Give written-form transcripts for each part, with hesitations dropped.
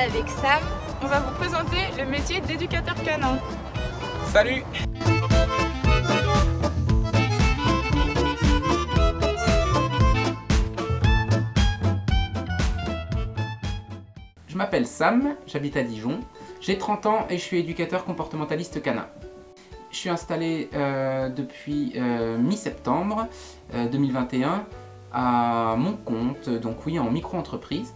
avec Sam. On va vous présenter le métier d'éducateur canin. Salut! Je m'appelle Sam, j'habite à Dijon, j'ai 30 ans et je suis éducateur comportementaliste canin. Je suis installé depuis mi-septembre 2021 à mon compte, donc oui, en micro-entreprise.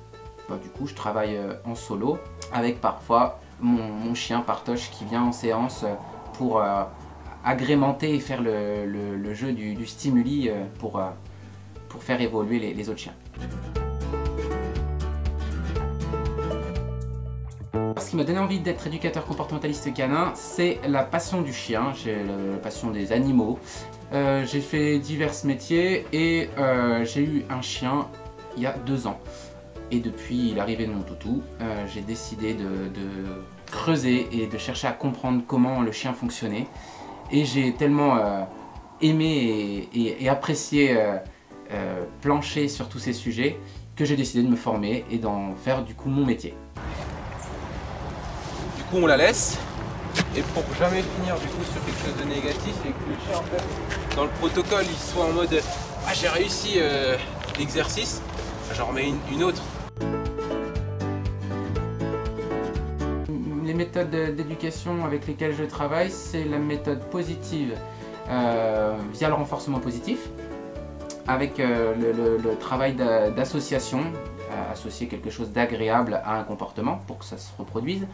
Du coup, je travaille en solo avec parfois mon chien Partoche qui vient en séance pour agrémenter et faire le jeu du stimuli pour faire évoluer les autres chiens. Ce qui m'a donné envie d'être éducateur comportementaliste canin, c'est la passion du chien, j'ai la passion des animaux. J'ai fait divers métiers et j'ai eu un chien il y a 2 ans. Et depuis l'arrivée de mon toutou, j'ai décidé de creuser et de chercher à comprendre comment le chien fonctionnait. Et j'ai tellement aimé et apprécié plancher sur tous ces sujets que j'ai décidé de me former et d'en faire du coup mon métier. Du coup on la laisse, et pour jamais finir du coup sur quelque chose de négatif et que le chien en fait, dans le protocole il soit en mode ah j'ai réussi l'exercice, j'en remets une autre. Les méthodes d'éducation avec lesquelles je travaille, c'est la méthode positive via le renforcement positif, avec le travail d'association, associer quelque chose d'agréable à un comportement pour que ça se reproduise.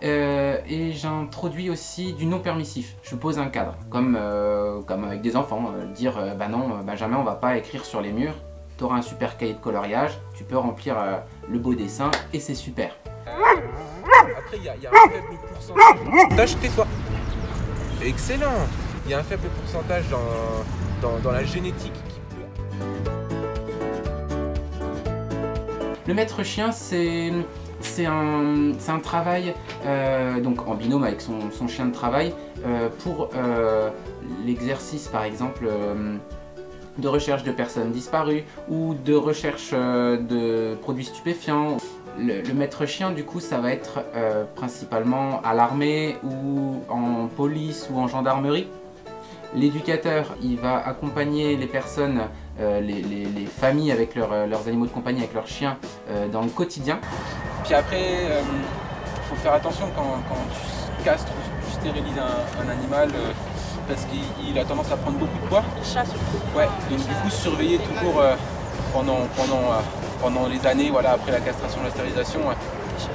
Et j'introduis aussi du non permissif. Je pose un cadre, comme avec des enfants, dire bah non, Benjamin, on va pas écrire sur les murs, tu auras un super cahier de coloriage, tu peux remplir le beau dessin et c'est super. Après il y a un faible pourcentage. Tais-toi. Excellent. Il y a un faible pourcentage dans la génétique qui peut... Le maître chien, c'est un travail donc en binôme avec son chien de travail pour l'exercice par exemple de recherche de personnes disparues ou de recherche de produits stupéfiants. Le maître chien du coup ça va être principalement à l'armée ou en police ou en gendarmerie. L'éducateur il va accompagner les personnes, les familles avec leurs animaux de compagnie, avec leurs chiens dans le quotidien. Puis après, il faut faire attention quand tu castres ou tu stérilises un animal parce qu'il a tendance à prendre beaucoup de poids. Les chats surtout. Ouais, donc du coup surveiller toujours pendant les années, voilà, après la castration, la stérilisation,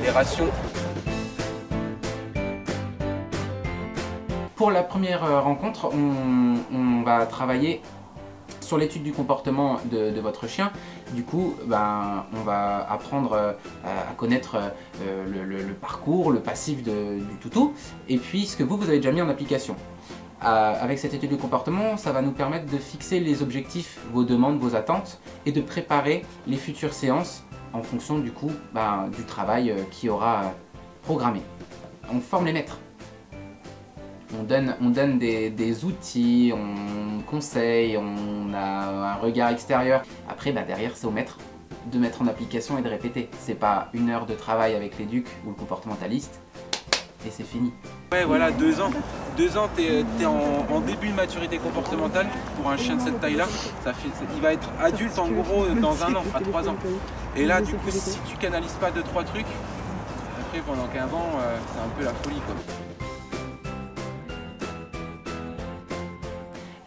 les rations. Pour la première rencontre, on va travailler sur l'étude du comportement de votre chien. Du coup, on va apprendre à connaître le parcours, le passif du toutou, et puis ce que vous avez déjà mis en application. Avec cette étude du comportement, ça va nous permettre de fixer les objectifs, vos demandes, vos attentes, et de préparer les futures séances en fonction du coup du travail qui aura programmé. On forme les maîtres. On donne des outils, on conseille, on a un regard extérieur. Après, derrière, c'est au maître de mettre en application et de répéter. C'est pas 1 heure de travail avec l'éduc ou le comportementaliste et c'est fini. Ouais, voilà, 2 ans. 2 ans, t'es en début de maturité comportementale pour un chien de cette taille-là. Il va être adulte en gros dans 1 an, à 3 ans. Et là, du coup, si tu canalises pas 2-3 trucs, après pendant 15 ans, c'est un peu la folie, quoi.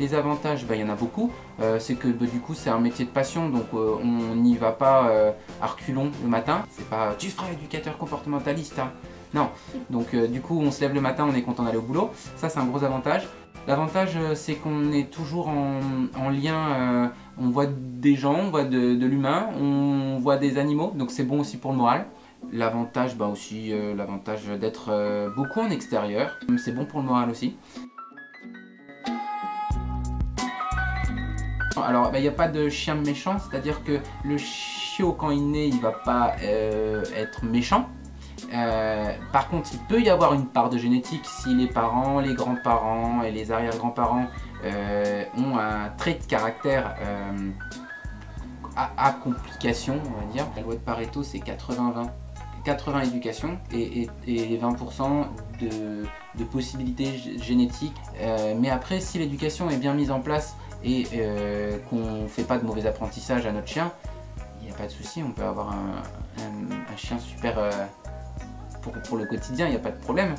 Les avantages, il y en a beaucoup, c'est que du coup c'est un métier de passion, donc on n'y va pas à reculons le matin, c'est pas tu feras éducateur comportementaliste, hein. Non, donc du coup on se lève le matin, on est content d'aller au boulot, ça c'est un gros avantage. L'avantage c'est qu'on est toujours en lien, on voit des gens, on voit de l'humain, on voit des animaux, donc c'est bon aussi pour le moral. L'avantage aussi, l'avantage d'être beaucoup en extérieur, c'est bon pour le moral aussi. Alors, il n'y a pas de chien méchant, c'est-à-dire que le chiot, quand il naît, il ne va pas être méchant. Par contre, il peut y avoir une part de génétique si les parents, les grands-parents et les arrière-grands-parents ont un trait de caractère à complication, on va dire. La loi de Pareto, c'est 80-20. 80 éducation et 20% de possibilités génétiques. Mais après, si l'éducation est bien mise en place et qu'on ne fait pas de mauvais apprentissage à notre chien, il n'y a pas de souci, on peut avoir un chien super pour le quotidien, il n'y a pas de problème.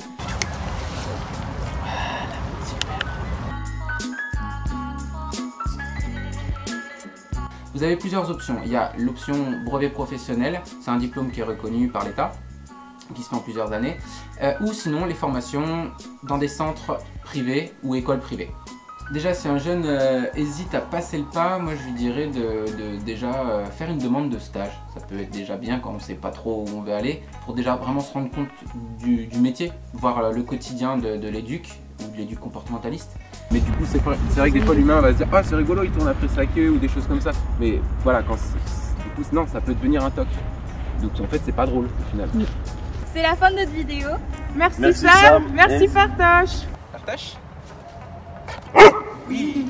Vous avez plusieurs options. Il y a l'option brevet professionnel, c'est un diplôme qui est reconnu par l'État, qui se fait en plusieurs années, ou sinon les formations dans des centres privés ou écoles privées. Déjà, si un jeune hésite à passer le pas, moi je lui dirais de déjà faire une demande de stage. Ça peut être déjà bien quand on ne sait pas trop où on veut aller, pour déjà vraiment se rendre compte du métier, voir le quotidien de l'éduc ou de l'éduc comportementaliste. Mais du coup, c'est vrai que des fois l'humain va se dire « Ah, c'est rigolo, il tourne après sa queue » ou des choses comme ça. Mais voilà, du coup, non, ça peut devenir un toc. Donc en fait, c'est pas drôle au final. C'est la fin de notre vidéo. Merci Sam, merci Fartoche. Partage ? Oui.